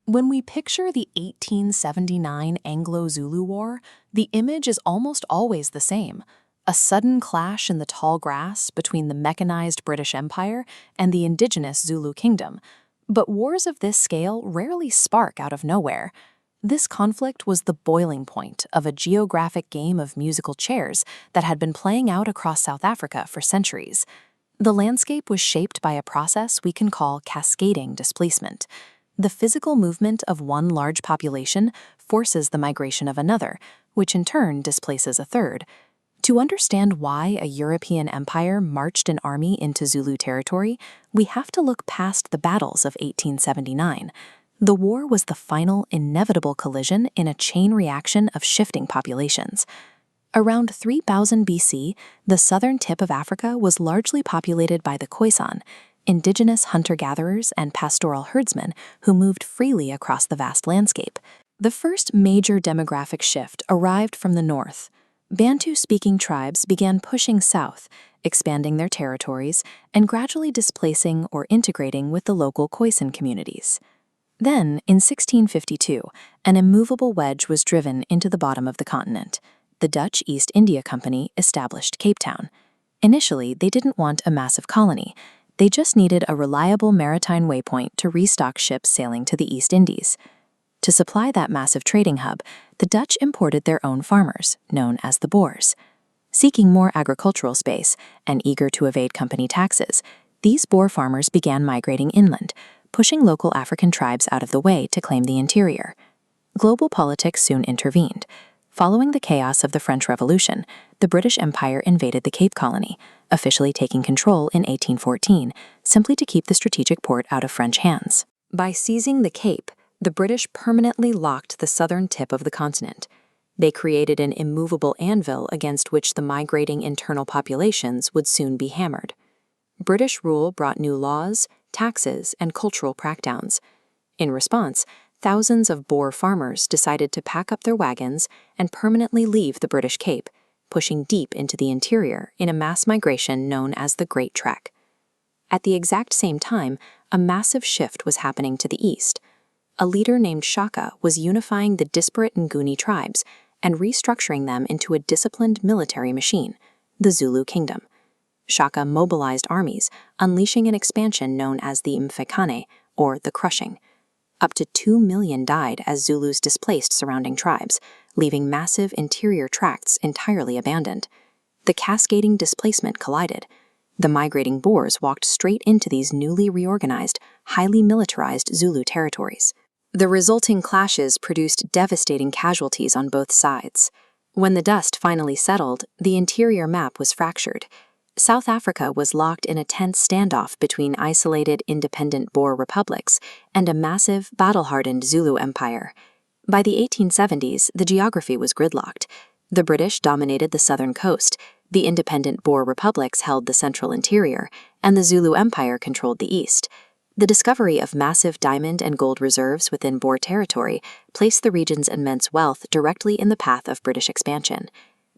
When we picture the 1879 Anglo-Zulu War, the image is almost always the same: a sudden clash in the tall grass between the mechanized British Empire and the indigenous Zulu kingdom. But wars of this scale rarely spark out of nowhere. This conflict was the boiling point of a geographic game of musical chairs that had been playing out across South Africa for centuries. The landscape was shaped by a process we can call cascading displacement. The physical movement of one large population forces the migration of another, which in turn displaces a third. To understand why a European empire marched an army into Zulu territory, we have to look past the battles of 1879. The war was the final, inevitable collision in a chain reaction of shifting populations. Around 3000 BC, the southern tip of Africa was largely populated by the Khoikhoi, indigenous hunter-gatherers and pastoral herdsmen who moved freely across the vast landscape. The first major demographic shift arrived from the north. Bantu-speaking tribes began pushing south, expanding their territories and gradually displacing or integrating with the local Khoikhoi communities. Then, in 1652, an immovable wedge was driven into the bottom of the continent. The Dutch East India Company established Cape Town. Initially, they didn't want a massive colony. They just needed a reliable maritime waypoint to restock ships sailing to the East Indies. To supply that massive trading hub, the Dutch imported their own farmers, known as the Boers. Seeking more agricultural space and eager to evade company taxes, these Boer farmers began migrating inland, pushing local African tribes out of the way to claim the interior. Global politics soon intervened. Following the chaos of the French Revolution, the British Empire invaded the Cape Colony, officially taking control in 1814, simply to keep the strategic port out of French hands. By seizing the Cape, the British permanently locked the southern tip of the continent. They created an immovable anvil against which the migrating internal populations would soon be hammered. British rule brought new laws, taxes, and cultural crackdowns. In response, thousands of Boer farmers decided to pack up their wagons and permanently leave the British Cape, pushing deep into the interior in a mass migration known as the Great Trek. At the exact same time, a massive shift was happening to the east. A leader named Shaka was unifying the disparate Nguni tribes and restructuring them into a disciplined military machine, the Zulu Kingdom. Shaka mobilized armies, unleashing an expansion known as the Mfecane, or the Crushing. Up to 2 million died as Zulus displaced surrounding tribes, leaving massive interior tracts entirely abandoned. The cascading displacement collided. The migrating Boers walked straight into these newly reorganized, highly militarized Zulu territories. The resulting clashes produced devastating casualties on both sides. When the dust finally settled, the interior map was fractured. South Africa was locked in a tense standoff between isolated independent Boer republics and a massive, battle-hardened Zulu empire. By the 1870s, the geography was gridlocked. The British dominated the southern coast, the independent Boer republics held the central interior, and the Zulu Empire controlled the east. The discovery of massive diamond and gold reserves within Boer territory placed the region's immense wealth directly in the path of British expansion.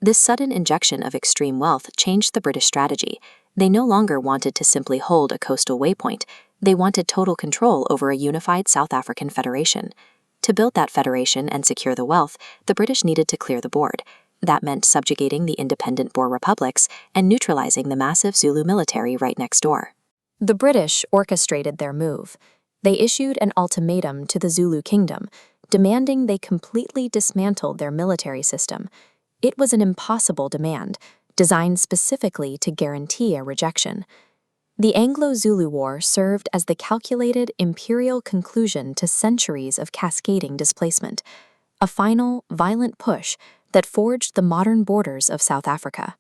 This sudden injection of extreme wealth changed the British strategy. They no longer wanted to simply hold a coastal waypoint. They wanted total control over a unified South African federation. To build that federation and secure the wealth, the British needed to clear the board. That meant subjugating the independent Boer republics and neutralizing the massive Zulu military right next door. The British orchestrated their move. They issued an ultimatum to the Zulu kingdom, demanding they completely dismantle their military system. It was an impossible demand, designed specifically to guarantee a rejection. The Anglo-Zulu War served as the calculated imperial conclusion to centuries of cascading displacement, a final, violent push that forged the modern borders of South Africa.